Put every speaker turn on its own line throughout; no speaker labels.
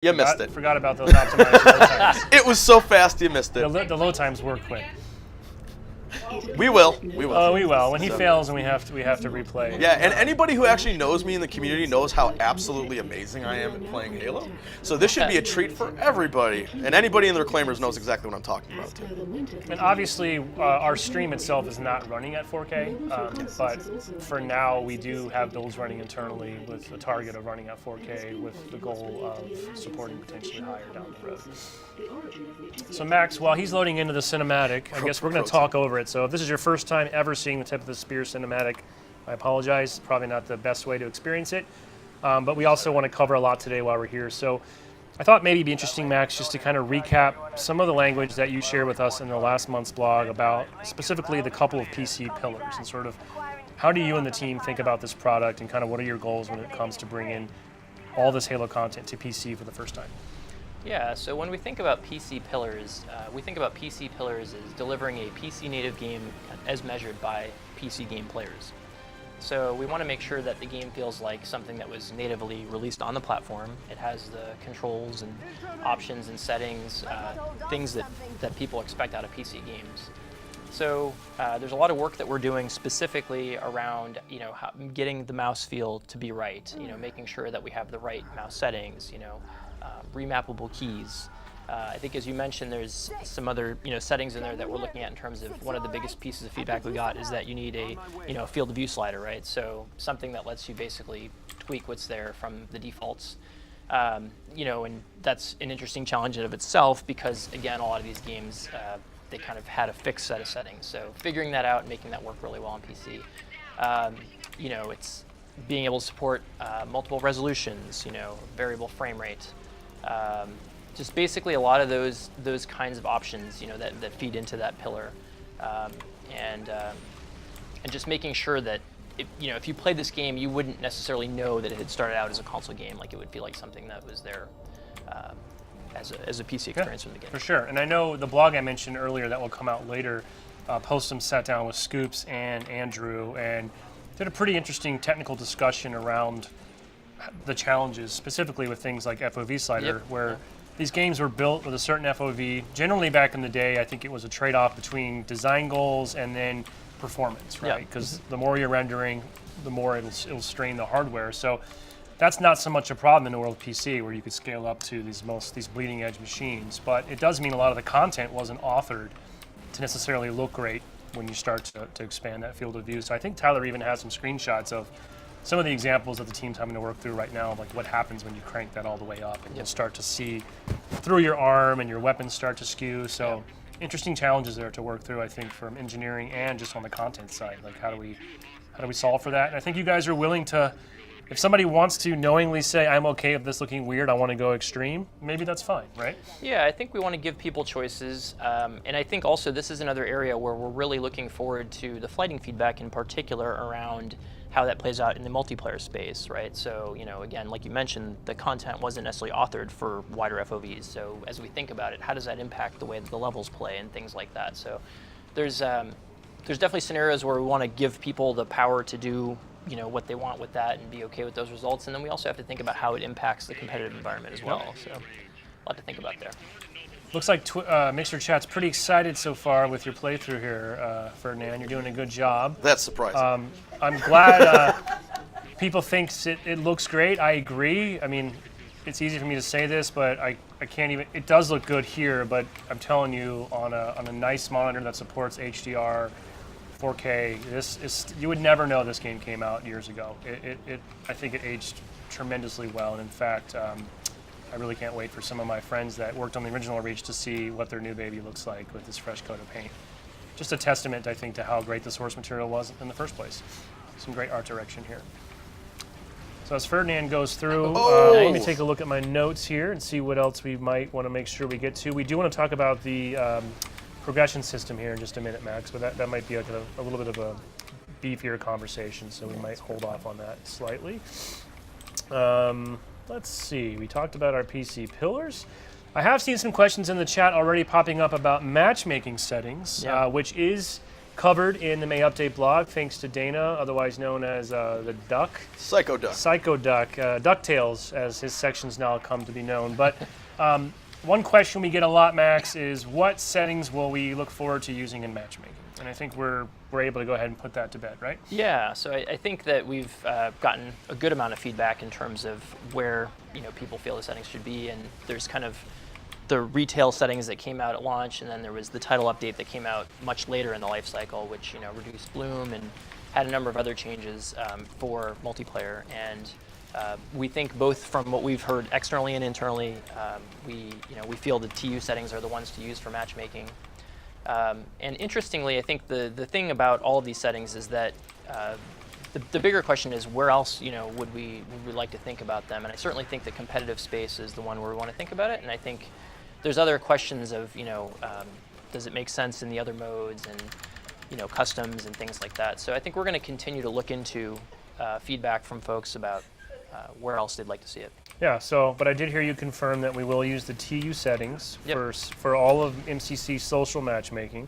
You missed it.
Forgot about those optimized load times.
It was so fast you missed it.
The load times were quick.
We will. We will.
Oh, we will. When he fails, and we have to replay.
Yeah, and anybody who actually knows me in the community knows how absolutely amazing I am at playing Halo. So this should be a treat for everybody, and anybody in the Reclaimers knows exactly what I'm talking about too.
And obviously, our stream itself is not running at 4K, but for now, we do have builds running internally with a target of running at 4K with the goal of supporting potentially higher down the road. So Max, while he's loading into the cinematic, I guess we're going to talk over it. So if this is your first time ever seeing the Tip of the Spear cinematic, I apologize. Probably not the best way to experience it. But we also want to cover a lot today while we're here. So I thought maybe it'd be interesting, Max, just to kind of recap some of the language that you shared with us in the last month's blog about specifically the couple of PC pillars and sort of how do you and the team think about this product and kind of what are your goals when it comes to bringing all this Halo content to PC for the first time?
Yeah, so when we think about PC pillars, we think about PC pillars as delivering a PC native game as measured by PC game players. So we want to make sure that the game feels like something that was natively released on the platform. It has the controls and options and settings, things that people expect out of PC games. So there's a lot of work that we're doing specifically around, getting the mouse feel to be right. Making sure that we have the right mouse settings. Remappable keys. I think, as you mentioned, there's some other settings in there that we're looking at in terms of one of the biggest pieces of feedback we got is that you need a field of view slider, right? So something that lets you basically tweak what's there from the defaults. And that's an interesting challenge in of itself because again, a lot of these games they kind of had a fixed set of settings. So figuring that out and making that work really well on PC. It's being able to support multiple resolutions, variable frame rate. Just basically a lot of those kinds of options, that feed into that pillar, and just making sure that if you played this game, you wouldn't necessarily know that it had started out as a console game. Like it would feel like something that was there as a PC experience from the beginning.
For sure, and I know the blog I mentioned earlier that will come out later. Postum sat down with Scoops and Andrew and did a pretty interesting technical discussion around the challenges, specifically with things like FOV slider, where these games were built with a certain FOV. Generally, back in the day, I think it was a trade-off between design goals and then performance, right? Because the more you're rendering, the more it'll strain the hardware. So that's not so much a problem in the world of PC, where you could scale up to these bleeding-edge machines. But it does mean a lot of the content wasn't authored to necessarily look great when you start to expand that field of view. So I think Tyler even has some screenshots of some of the examples that the team's having to work through right now, like what happens when you crank that all the way up and you'll start to see through your arm and your weapons start to skew. So interesting challenges there to work through, I think, from engineering and just on the content side. Like how do we solve for that? And I think you guys are willing to, if somebody wants to knowingly say, I'm okay with this looking weird, I want to go extreme, maybe that's fine, right?
Yeah, I think we want to give people choices. And I think also this is another area where we're really looking forward to the flighting feedback in particular around how that plays out in the multiplayer space, right? So, again, like you mentioned, the content wasn't necessarily authored for wider FOVs. So as we think about it, how does that impact the way that the levels play and things like that? So there's definitely scenarios where we want to give people the power to do what they want with that and be okay with those results. And then we also have to think about how it impacts the competitive environment as well. So a lot to think about there.
Looks like Mixer Chat's pretty excited so far with your playthrough here, Ferdinand. You're doing a good job.
That's surprising.
I'm glad people think it looks great. I agree. I mean, it's easy for me to say this, but I can't even. It does look good here, but I'm telling you, on a nice monitor that supports HDR, 4K, you would never know this game came out years ago. I think it aged tremendously well, and in fact. I really can't wait for some of my friends that worked on the original Reach to see what their new baby looks like with this fresh coat of paint. Just a testament, I think, to how great the source material was in the first place. Some great art direction here. So as Ferdinand goes through, let me take a look at my notes here and see what else we might want to make sure we get to. We do want to talk about the progression system here in just a minute, Max, but that might be like a little bit of a beefier conversation, so we might hold off on that slightly. Let's see, we talked about our PC pillars. I have seen some questions in the chat already popping up about matchmaking settings, which is covered in the May Update blog, thanks to Dana, otherwise known as the Duck.
Psycho Duck.
Psycho Duck, DuckTales, as his sections now come to be known. But one question we get a lot, Max, is what settings will we look forward to using in matchmaking? And I think we're able to go ahead and put that to bed, right?
Yeah, so I think that we've gotten a good amount of feedback in terms of where people feel the settings should be, and there's kind of the retail settings that came out at launch, and then there was the title update that came out much later in the life cycle, which reduced bloom and had a number of other changes for multiplayer. And we think both from what we've heard externally and internally, we feel the TU settings are the ones to use for matchmaking. And interestingly, I think the thing about all of these settings is that the bigger question is where else would we like to think about them. And I certainly think the competitive space is the one where we want to think about it. And I think there's other questions of does it make sense in the other modes and customs and things like that. So I think we're going to continue to look into feedback from folks about where else they'd like to see it.
Yeah, but I did hear you confirm that we will use the TU settings
Yep.
for all of MCC social matchmaking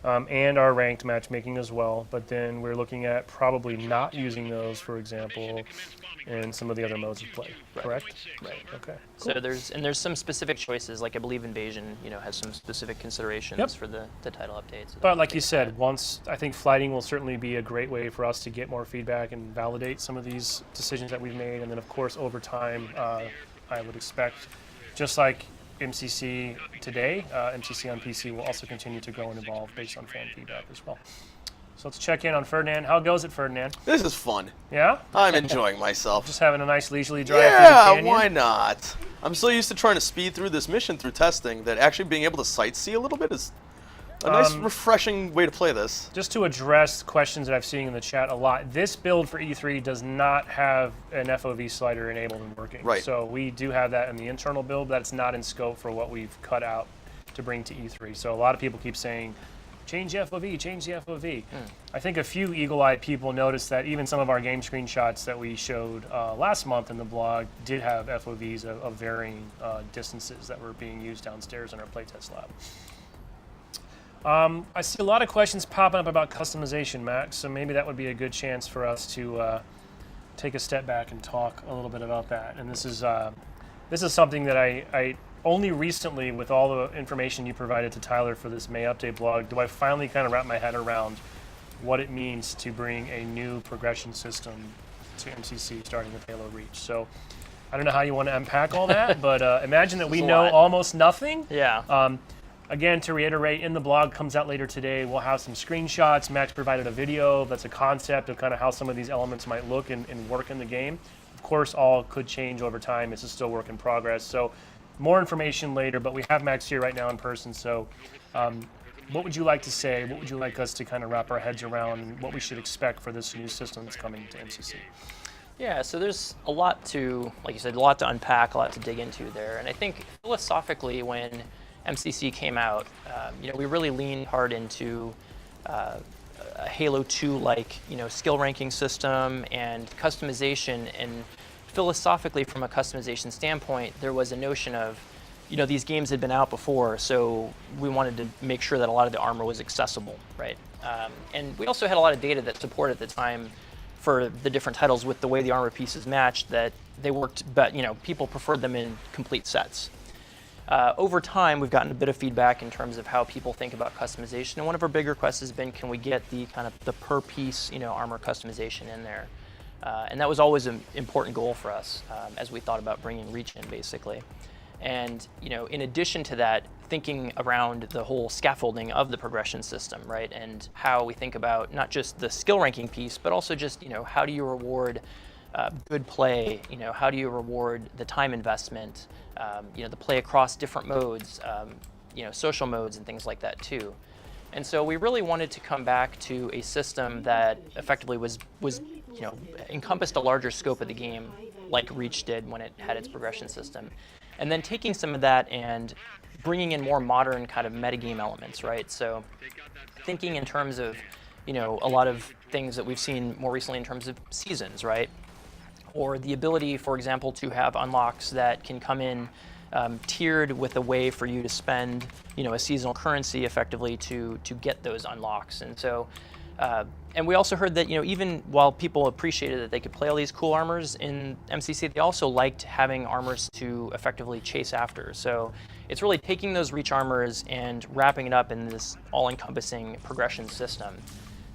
and our ranked matchmaking as well. But then we're looking at probably not using those, for example, in some of the other modes of play.
Right.
Correct?
Right.
Okay.
So there's some specific choices, like I believe Invasion, has some specific considerations
Yep.
for the title updates.
But like you said, I think flighting will certainly be a great way for us to get more feedback and validate some of these decisions that we've made. And then, of course, over time, I would expect, just like MCC today, MCC on PC will also continue to grow and evolve based on fan feedback as well. So let's check in on Ferdinand. How goes it, Ferdinand?
This is fun.
Yeah?
I'm enjoying myself.
Just having a nice leisurely drive through the
Yeah,
canyon?
why not? I'm so used to trying to speed through this mission through testing that actually being able to sightsee a little bit is a nice, refreshing way to play this.
Just to address questions that I've seen in the chat a lot, this build for E3 does not have an FOV slider enabled and working.
Right.
So we do have that in the internal build, but that's not in scope for what we've cut out to bring to E3. So a lot of people keep saying, change the FOV, change the FOV. I think a few eagle-eyed people noticed that even some of our game screenshots that we showed last month in the blog did have FOVs of varying distances that were being used downstairs in our playtest lab. I see a lot of questions popping up about customization, Max, so maybe that would be a good chance for us to take a step back and talk a little bit about that. And this is something that I only recently, with all the information you provided to Tyler for this May Update blog, do I finally kind of wrap my head around what it means to bring a new progression system to MCC starting with Halo Reach. So I don't know how you want to unpack all that, but imagine that we know almost nothing.
Yeah.
Again, to reiterate, in the blog comes out later today, we'll have some screenshots. Max provided a video that's a concept of kind of how some of these elements might look and work in the game. Of course, all could change over time. This is still work in progress. So more information later, but we have Max here right now in person. So what would you like to say? What would you like us to kind of wrap our heads around and what we should expect for this new system that's coming to MCC?
Yeah, so there's a lot to, like you said, a lot to unpack, a lot to dig into there. And I think philosophically, when MCC came out, we really leaned hard into a Halo 2-like, skill ranking system and customization. And philosophically, from a customization standpoint, there was a notion of, these games had been out before, so we wanted to make sure that a lot of the armor was accessible, right? And we also had a lot of data that supported at the time for the different titles with the way the armor pieces matched, that they worked, but people preferred them in complete sets. Over time, we've gotten a bit of feedback in terms of how people think about customization, and one of our big requests has been, can we get the kind of the per piece, armor customization in there? And that was always an important goal for us as we thought about bringing Reach in, basically. And in addition to that, thinking around the whole scaffolding of the progression system, right, and how we think about not just the skill ranking piece, but also just how do you reward good play? How do you reward the time investment? The play across different modes, social modes and things like that too. And so we really wanted to come back to a system that effectively was encompassed a larger scope of the game, like Reach did when it had its progression system, and then taking some of that and bringing in more modern kind of metagame elements, right? So thinking in terms of a lot of things that we've seen more recently in terms of seasons, right? Or the ability, for example, to have unlocks that can come in tiered with a way for you to spend, a seasonal currency effectively to get those unlocks. And so, and we also heard that, even while people appreciated that they could play all these cool armors in MCC, they also liked having armors to effectively chase after. So it's really taking those reach armors and wrapping it up in this all-encompassing progression system,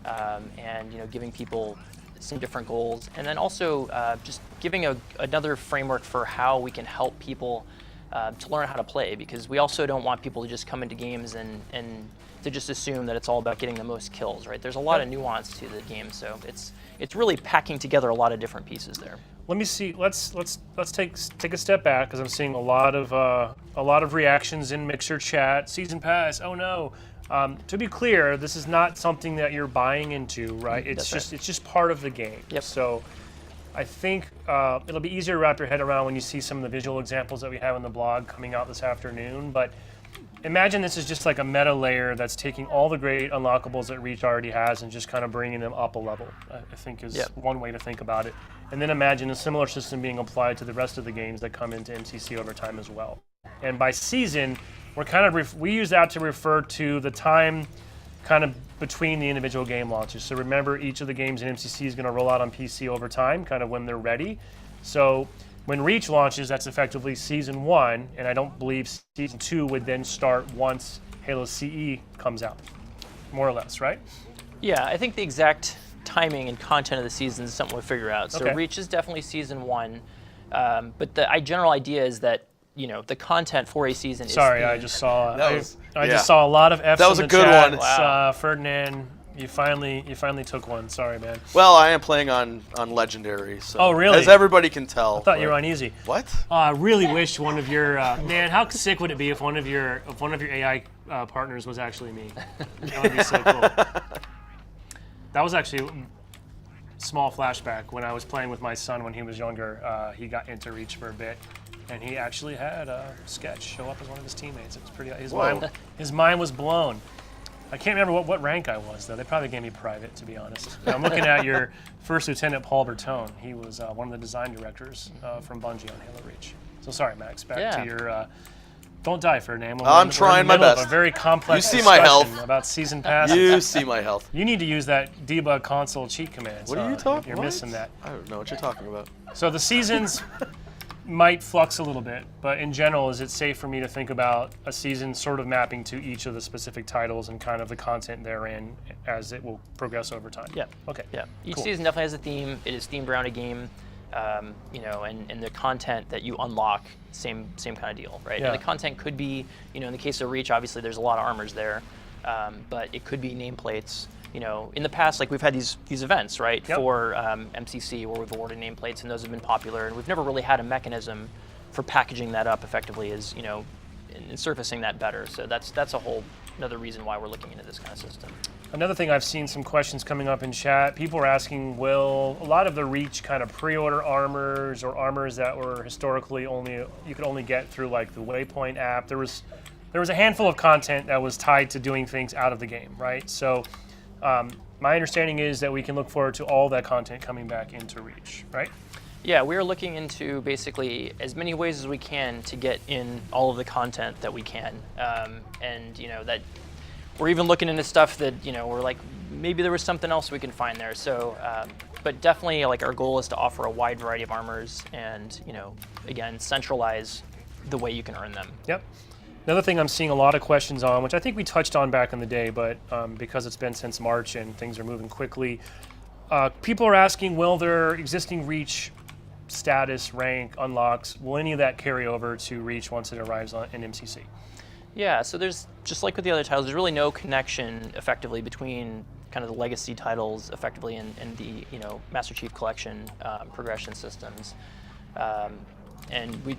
and giving people some different goals, and then also just giving another framework for how we can help people to learn how to play, because we also don't want people to just come into games and to just assume that it's all about getting the most kills, right? There's a lot of nuance to the game, so it's really packing together a lot of different pieces there.
Let me see. Let's take a step back, because I'm seeing a lot of reactions in Mixer chat. Season pass. Oh no. To be clear, this is not something that you're buying into, right? It's just part of the game.
Yep.
So I think it'll be easier to wrap your head around when you see some of the visual examples that we have on the blog coming out this afternoon. But imagine this is just like a meta layer that's taking all the great unlockables that Reach already has and just kind of bringing them up a level, I think is one way to think about it. And then imagine a similar system being applied to the rest of the games that come into MCC over time as well. And by season, we use that to refer to the time kind of between the individual game launches. So remember, each of the games in MCC is going to roll out on PC over time, kind of when they're ready. So when Reach launches, that's effectively Season 1, and I don't believe Season 2 would then start once Halo CE comes out, more or less, right?
Yeah, I think the exact timing and content of the season is something we'll figure out. So Reach is definitely Season 1, but the general idea is that the content for a season is.
Sorry, I just saw. I just saw a lot of F's.
That was
in
a
the
good
chat.
one.
Wow.
Ferdinand, you finally took one. Sorry, man.
Well, I am playing on Legendary, so.
Oh, really?
As everybody can tell.
I thought you were on easy.
What?
I really wish one of your man. How sick would it be if one of your AI partners was actually me? That would be so cool. That was actually a small flashback when I was playing with my son when he was younger. He got into Reach for a bit. And he actually had Sketch show up as one of his teammates. It was pretty. His mind was blown. I can't remember what rank I was, though. They probably gave me private, to be honest. I'm looking at your First Lieutenant Paul Bertone. He was one of the design directors from Bungie on Halo Reach. So sorry, Max. Back to your. Don't die, Ferdinand.
I'm trying my best.
A very complex
you see my health
about season passes.
You see my health.
You need to use that debug console cheat command.
What are you talking?
You're missing that.
I don't know what you're talking about.
So the seasons might flux a little bit, but in general, is it safe for me to think about a season sort of mapping to each of the specific titles and kind of the content therein as it will progress over time?
Yeah.
Okay.
Yeah. Each season definitely has a theme. It is themed around a game, and the content that you unlock, same kind of deal, right?
Yeah.
And the content could be, in the case of Reach, obviously there's a lot of armors there, but it could be nameplates. In the past, like we've had these events, right, for MCC where we've awarded nameplates, and those have been popular, and we've never really had a mechanism for packaging that up effectively as, and surfacing that better. So that's a whole another reason why we're looking into this kind of system.
Another thing, I've seen some questions coming up in chat. People are asking, will a lot of the Reach kind of pre-order armors or armors that were historically you could only get through like the Waypoint app, there was a handful of content that was tied to doing things out of the game, right? So my understanding is that we can look forward to all that content coming back into Reach, right?
Yeah, we're looking into basically as many ways as we can to get in all of the content that we can, and that we're even looking into stuff that we're like maybe there was something else we can find there. So, but definitely like our goal is to offer a wide variety of armors and again centralize the way you can earn them.
Yep. Another thing I'm seeing a lot of questions on, which I think we touched on back in the day, but because it's been since March and things are moving quickly, people are asking, will their existing Reach status, rank, unlocks, will any of that carry over to Reach once it arrives in MCC?
Yeah, so there's, just like with the other titles, there's really no connection effectively between kind of the legacy titles effectively and the Master Chief Collection progression systems. And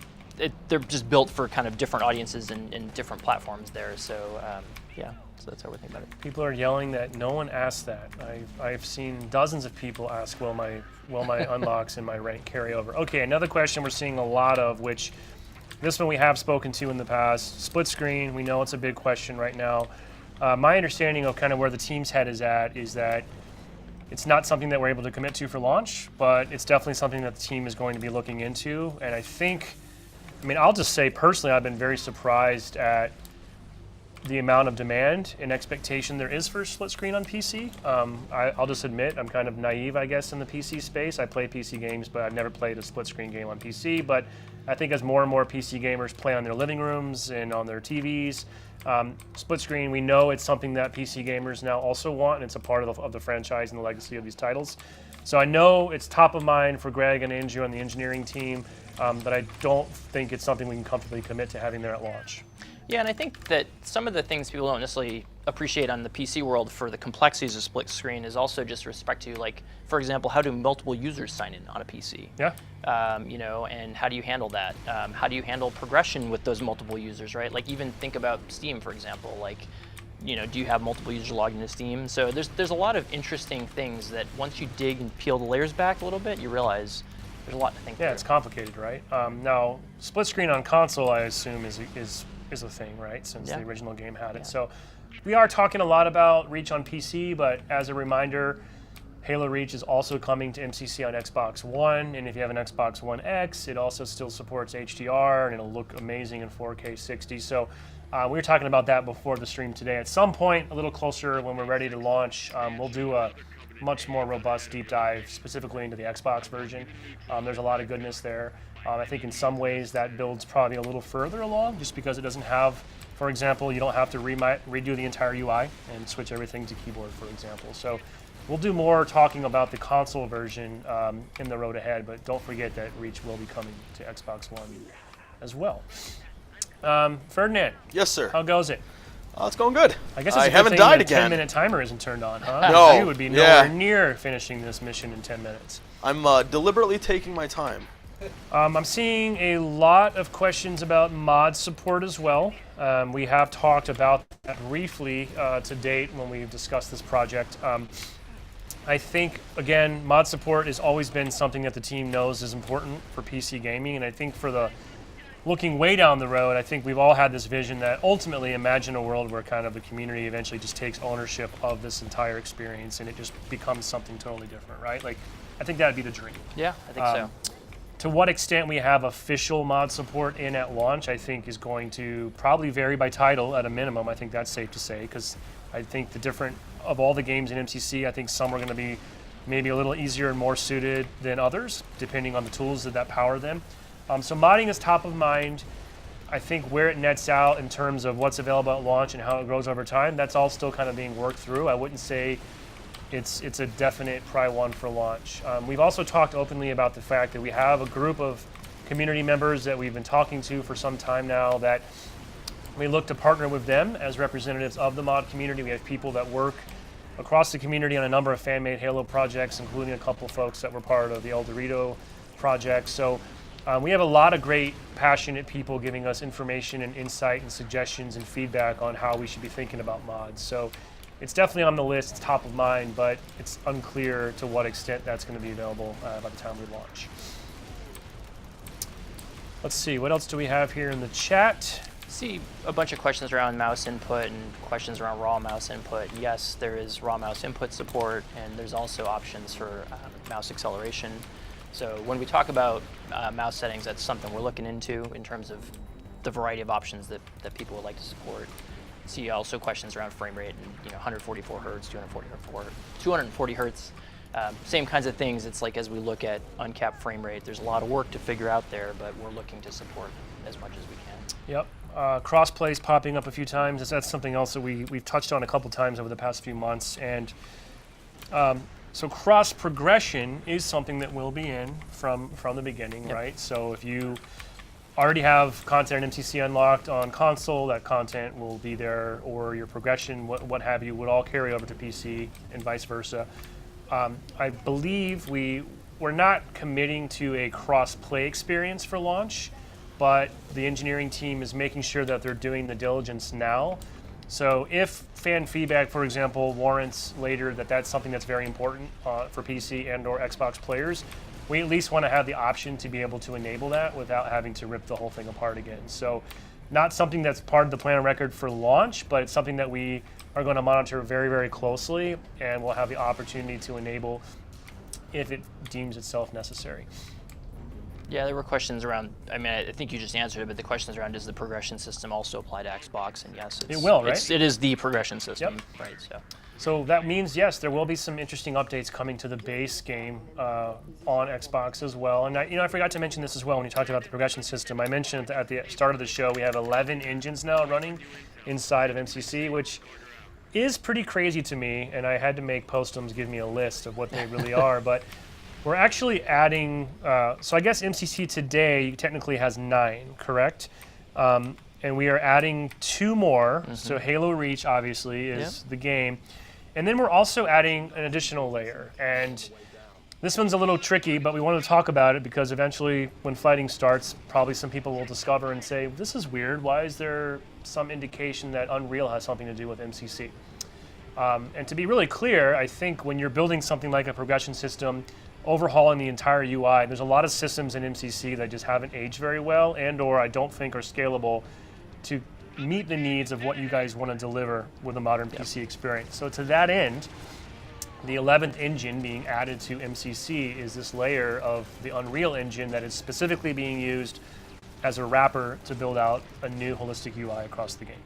they're just built for kind of different audiences and different platforms there. So so that's how we're thinking about it.
People are yelling that no one asked that. I've seen dozens of people ask, will my unlocks and my rank carry over? Okay, another question we're seeing a lot of, which this one we have spoken to in the past, split screen. We know it's a big question right now. My understanding of kind of where the team's head is at is that it's not something that we're able to commit to for launch, but it's definitely something that the team is going to be looking into. And I think I mean, I'll just say personally, I've been very surprised at the amount of demand and expectation there is for split screen on PC. I'll just admit I'm kind of naive, I guess, in the PC space. I play PC games, but I've never played a split screen game on PC. But I think as more and more PC gamers play on their living rooms and on their TVs, split screen, we know it's something that PC gamers now also want, and it's a part of the franchise and the legacy of these titles. So I know it's top of mind for Greg and Andrew on the engineering team, but I don't think it's something we can comfortably commit to having there at launch.
Yeah, and I think that some of the things people don't necessarily appreciate on the PC world for the complexities of split screen is also just respect to, like, for example, how do multiple users sign in on a PC?
Yeah.
You know, and how do you handle that? How do you handle progression with those multiple users, right? Like, even think about Steam, for example. Like, you know, do you have multiple users logged into Steam? So there's a lot of interesting things that once you dig and peel the layers back a little bit, you realize there's a lot to think through.
Yeah, it's complicated, right? Now, split screen on console, I assume, is a thing, right? Since the original game had it. So we are talking a lot about Reach on PC, but as a reminder, Halo Reach is also coming to MCC on Xbox One, and if you have an Xbox One X, it also still supports HDR, and it'll look amazing in 4K 60. So we were talking about that before the stream today. At some point, a little closer when we're ready to launch, we'll do a much more robust deep dive specifically into the Xbox version. There's a lot of goodness there. I think in some ways that build's probably a little further along just because it doesn't have, for example, you don't have to redo the entire UI and switch everything to keyboard, for example. So we'll do more talking about the console version in the road ahead, but don't forget that Reach will be coming to Xbox One as well. Ferdinand.
Yes, sir.
How goes it?
It's going good.
I guess it's a good
haven't
thing
died
the
again.
10-minute timer isn't turned on, huh?
No.
You would be nowhere near finishing this mission in 10 minutes.
I'm deliberately taking my time.
I'm seeing a lot of questions about mod support as well. We have talked about that briefly to date when we've discussed this project. I think, again, mod support has always been something that the team knows is important for PC gaming, and I think for the looking way down the road, I think we've all had this vision that ultimately imagine a world where kind of the community eventually just takes ownership of this entire experience and it just becomes something totally different, right? Like, I think that'd be the dream.
Yeah, I think so.
To what extent we have official mod support in at launch, I think is going to probably vary by title at a minimum. I think that's safe to say, because I think of all the games in MCC, I think some are going to be maybe a little easier and more suited than others, depending on the tools that power them. So modding is top of mind. I think where it nets out in terms of what's available at launch and how it grows over time, that's all still kind of being worked through. I wouldn't say it's a definite Pry 1 for launch. We've also talked openly about the fact that we have a group of community members that we've been talking to for some time now that we look to partner with them as representatives of the mod community. We have people that work across the community on a number of fan-made Halo projects, including a couple folks that were part of the El Dorito project. So we have a lot of great, passionate people giving us information and insight and suggestions and feedback on how we should be thinking about mods. So it's definitely on the list, it's top of mind, but it's unclear to what extent that's going to be available by the time we launch. Let's see, what else do we have here in the chat?
See a bunch of questions around mouse input and questions around raw mouse input. Yes, there is raw mouse input support, and there's also options for mouse acceleration. So when we talk about mouse settings, that's something we're looking into in terms of the variety of options that people would like to support. See also questions around frame rate and 144 hertz, 240 hertz. Same kinds of things. It's like as we look at uncapped frame rate, there's a lot of work to figure out there, but we're looking to support as much as we can.
Yep. Crossplay is popping up a few times. That's something else that we've touched on a couple times over the past few months. And so cross progression is something that will be in from the beginning, right? So if you already have content in MCC unlocked on console, that content will be there, or your progression, what have you, would all carry over to PC and vice versa. I believe we're not committing to a cross-play experience for launch, but the engineering team is making sure that they're doing the diligence now. So if fan feedback, for example, warrants later that that's something that's very important for PC and or Xbox players, we at least want to have the option to be able to enable that without having to rip the whole thing apart again. So not something that's part of the plan of record for launch, but it's something that we are going to monitor very, very closely, and we'll have the opportunity to enable if it deems itself necessary.
Yeah, there were questions around. I mean, I think you just answered it, but the questions around, does the progression system also apply to Xbox? And yes,
It will, right?
It is the progression system,
Yep.
right?
So that means, yes, there will be some interesting updates coming to the base game on Xbox as well. And I forgot to mention this as well when you talked about the progression system. I mentioned at the start of the show we have 11 engines now running inside of MCC, which is pretty crazy to me. And I had to make Postums give me a list of what they really are. But we're actually adding, so I guess MCC today technically has 9, correct? And we are adding 2 more. So Halo Reach obviously is the game. And then we're also adding an additional layer. And this one's a little tricky, but we want to talk about it because eventually when fighting starts, probably some people will discover and say, this is weird. Why is there some indication that Unreal has something to do with MCC? And to be really clear, I think when you're building something like a progression system, overhauling the entire UI, there's a lot of systems in MCC that just haven't aged very well and or I don't think are scalable to meet the needs of what you guys want to deliver with a modern PC experience. So to that end, the 11th engine being added to MCC is this layer of the Unreal Engine that is specifically being used as a wrapper to build out a new holistic UI across the game.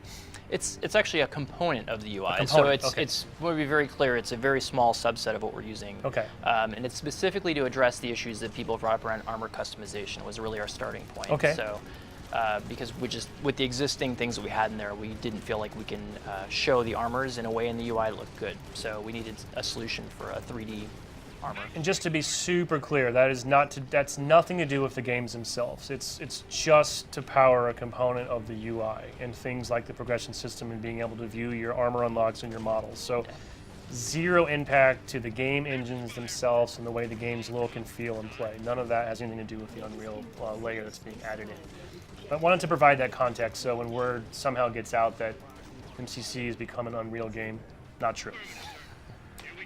It's actually a component of the UI.
Component,
So it's
okay.
I want to be very clear. It's a very small subset of what we're using.
Okay.
And it's specifically to address the issues that people brought up around armor customization was really our starting point.
Okay.
So because we just with the existing things that we had in there, we didn't feel like we can show the armors in a way in the UI that looked good. So we needed a solution for a 3D armor.
And just to be super clear, that's nothing to do with the games themselves. It's just to power a component of the UI and things like the progression system and being able to view your armor unlocks and your models. So zero impact to the game engines themselves and the way the games look and feel and play. None of that has anything to do with the Unreal layer that's being added in. But I wanted to provide that context so when word somehow gets out that MCC has become an Unreal game, not true.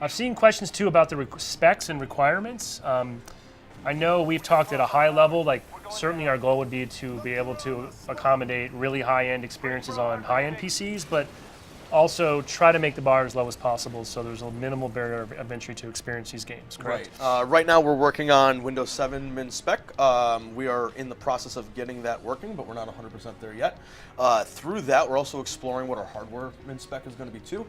I've seen questions too about the specs and requirements. I know we've talked at a high level, like certainly our goal would be to be able to accommodate really high-end experiences on high-end PCs, but also try to make the bar as low as possible so there's a minimal barrier of entry to experience these games, correct?
Right. Right now we're working on Windows 7 min spec. We are in the process of getting that working, but we're not 100% there yet. Through that, we're also exploring what our hardware min spec is going to be too.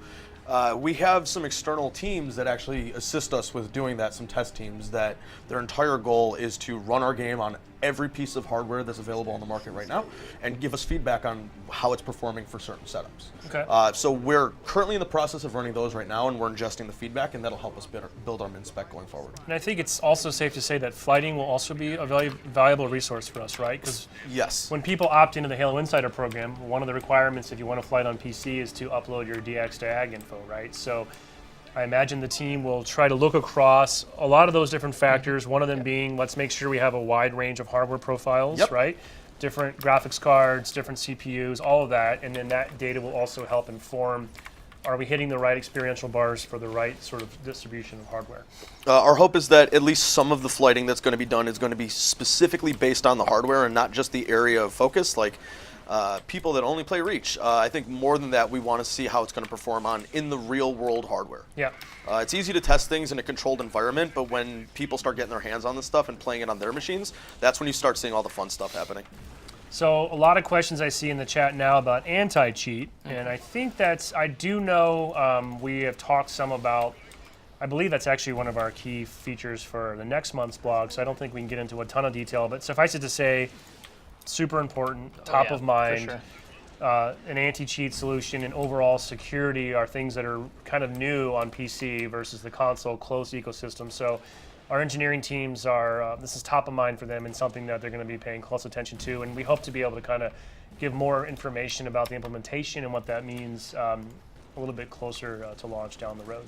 We have some external teams that actually assist us with doing that, some test teams that their entire goal is to run our game on every piece of hardware that's available on the market right now and give us feedback on how it's performing for certain setups.
Okay.
So we're currently in the process of running those right now and we're ingesting the feedback and that'll help us build our min spec going forward.
And I think it's also safe to say that flighting will also be a valuable resource for us, right? Because
Yes.
when people opt into the Halo Insider program, one of the requirements if you want to flight on PC is to upload your DX to AG info, right? So I imagine the team will try to look across a lot of those different factors, one of them being let's make sure we have a wide range of hardware profiles,
Yep.
right? Different graphics cards, different CPUs, all of that, and then that data will also help inform are we hitting the right experiential bars for the right sort of distribution of hardware?
Our hope is that at least some of the flighting that's going to be done is going to be specifically based on the hardware and not just the area of focus, like people that only play Reach. I think more than that, we want to see how it's going to perform in the real world hardware.
Yeah.
It's easy to test things in a controlled environment, but when people start getting their hands on this stuff and playing it on their machines, that's when you start seeing all the fun stuff happening.
So a lot of questions I see in the chat now about anti-cheat, and I think I do know we have talked some about, I believe that's actually one of our key features for the next month's blog, so I don't think we can get into a ton of detail, but suffice it to say, super important, top of mind.
For sure.
An anti-cheat solution and overall security are things that are kind of new on PC versus the console closed ecosystem. So our engineering teams are, this is top of mind for them and something that they're going to be paying close attention to. And we hope to be able to kind of give more information about the implementation and what that means a little bit closer to launch down the road.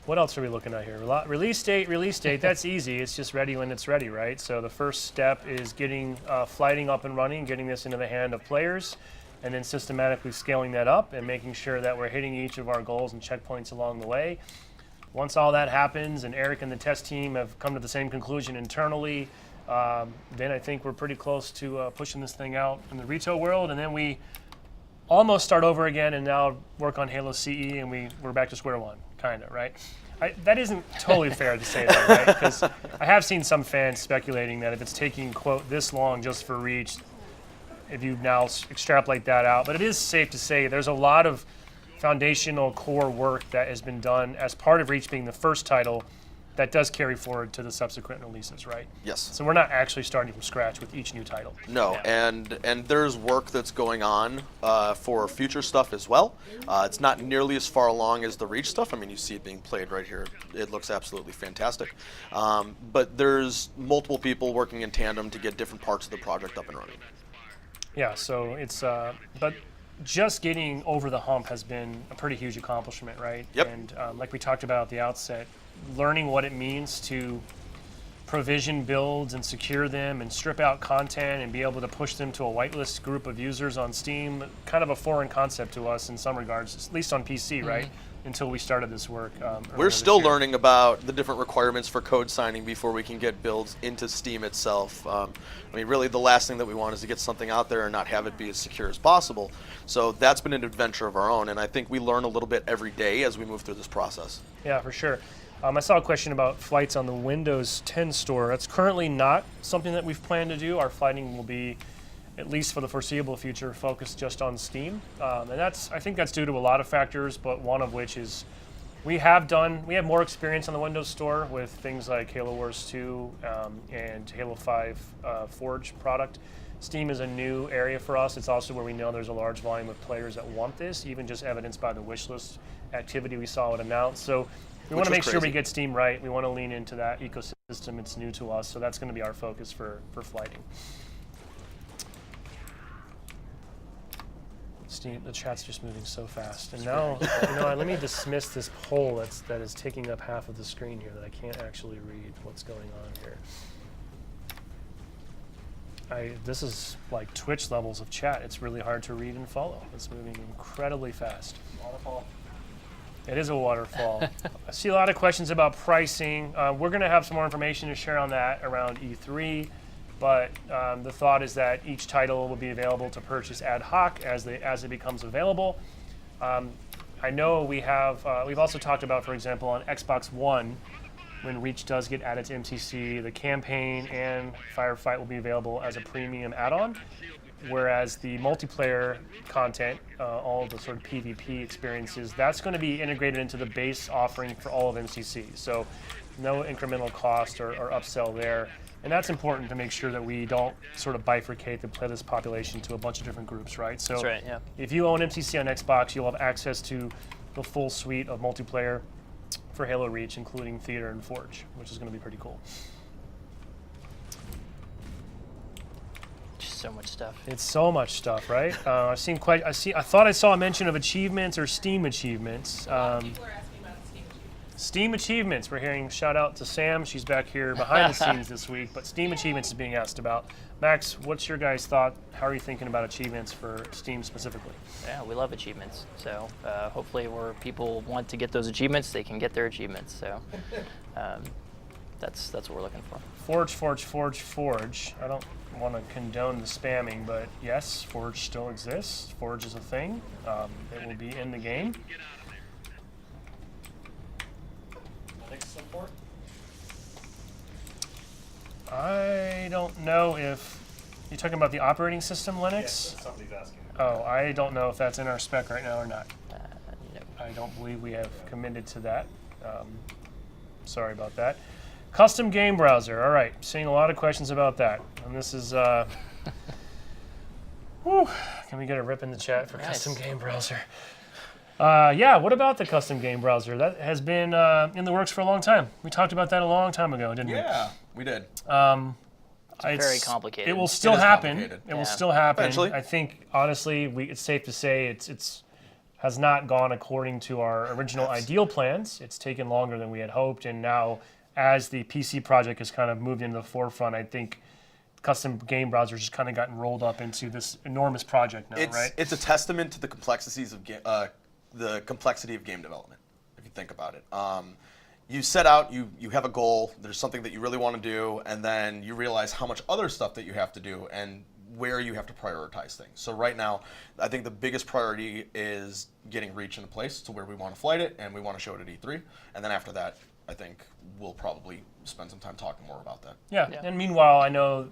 What else are we looking at here? Release date, that's easy. It's just ready when it's ready, right? So the first step is getting flighting up and running, getting this into the hand of players, and then systematically scaling that up and making sure that we're hitting each of our goals and checkpoints along the way. Once all that happens and Eric and the test team have come to the same conclusion internally, then I think we're pretty close to pushing this thing out in the retail world, and then we almost start over again and now work on Halo CE and we're back to square one, kind of, right? That isn't totally fair to say that, right? Because I have seen some fans speculating that if it's taking, quote, this long just for Reach, if you now extrapolate that out. But it is safe to say there's a lot of foundational core work that has been done as part of Reach being the first title that does carry forward to the subsequent releases, right?
Yes.
So we're not actually starting from scratch with each new title.
No, and there's work that's going on for future stuff as well. It's not nearly as far along as the Reach stuff. I mean, you see it being played right here. It looks absolutely fantastic. But there's multiple people working in tandem to get different parts of the project up and running.
Yeah, so it's, but just getting over the hump has been a pretty huge accomplishment, right?
Yep.
And like we talked about at the outset, learning what it means to provision builds and secure them and strip out content and be able to push them to a whitelist group of users on Steam, kind of a foreign concept to us in some regards, at least on PC, right? Until we started this work.
We're still learning about the different requirements for code signing before we can get builds into Steam itself. I mean, really the last thing that we want is to get something out there and not have it be as secure as possible. So that's been an adventure of our own, and I think we learn a little bit every day as we move through this process.
Yeah, for sure. I saw a question about flights on the Windows 10 store. That's currently not something that we've planned to do. Our flighting will be, at least for the foreseeable future, focused just on Steam. And I think that's due to a lot of factors, but one of which is we have more experience on the Windows Store with things like Halo Wars 2 and Halo 5 Forge product. Steam is a new area for us. It's also where we know there's a large volume of players that want this, even just evidenced by the wishlist activity we saw it announced. So we want to make sure we get Steam right. We want to lean into that ecosystem. It's new to us, so that's going to be our focus for flighting. Steam, the chat's just moving so fast. And now, let me dismiss this poll that is taking up half of the screen here that I can't actually read what's going on here. This is like Twitch levels of chat. It's really hard to read and follow. It's moving incredibly fast.
Waterfall.
It is a waterfall. I see a lot of questions about pricing. We're going to have some more information to share on that around E3, but the thought is that each title will be available to purchase ad hoc as it becomes available. I know we've also talked about, for example, on Xbox One, when Reach does get added to MCC, the campaign and Firefight will be available as a premium add-on, whereas the multiplayer content, all the sort of PvP experiences, that's going to be integrated into the base offering for all of MCC. So no incremental cost or upsell there. And that's important to make sure that we don't sort of bifurcate the playlist population to a bunch of different groups, right? So
That's right, yeah.
If you own MCC on Xbox, you'll have access to the full suite of multiplayer for Halo Reach, including Theater and Forge, which is going to be pretty cool.
Just so much stuff.
It's so much stuff, right? I thought I saw a mention of achievements or Steam achievements.
People are asking about Steam achievements.
Steam achievements. We're hearing shout out to Sam. She's back here behind the scenes this week, but Steam achievements is being asked about. Max, what's your guys' thought? How are you thinking about achievements for Steam specifically?
Yeah, we love achievements. So hopefully where people want to get those achievements, they can get their achievements. So that's what we're looking for.
Forge, Forge, Forge, Forge. I don't want to condone the spamming, but yes, Forge still exists. Forge is a thing. It will be in the game.
Linux support.
I don't know if you're talking about the operating system Linux.
Yes, somebody's asking.
Oh, I don't know if that's in our spec right now or not.
No.
I don't believe we have committed to that. Sorry about that. Custom game browser. All right, seeing a lot of questions about that. And this is, whew, can we get a rip in the chat for
Nice.
custom game browser? Yeah, what about the custom game browser? That has been in the works for a long time. We talked about that a long time ago, didn't we?
Yeah, we did.
It's very complicated.
It will still
It is
happen.
complicated.
It will
Yeah.
still happen.
Eventually.
I think honestly, it's safe to say it's has not gone according to our original ideal plans. It's taken longer than we had hoped, and now as the PC project has kind of moved into the forefront, I think custom game browsers just kind of gotten rolled up into this enormous project now, right?
It's a testament to the complexities of the complexity of game development, if you think about it. You set out, you have a goal, there's something that you really want to do, and then you realize how much other stuff that you have to do. And where you have to prioritize things. So right now, I think the biggest priority is getting Reach into place to where we want to flight it and we want to show it at E3. And then after that, I think we'll probably spend some time talking more about that.
Yeah.
Yeah.
And meanwhile, I know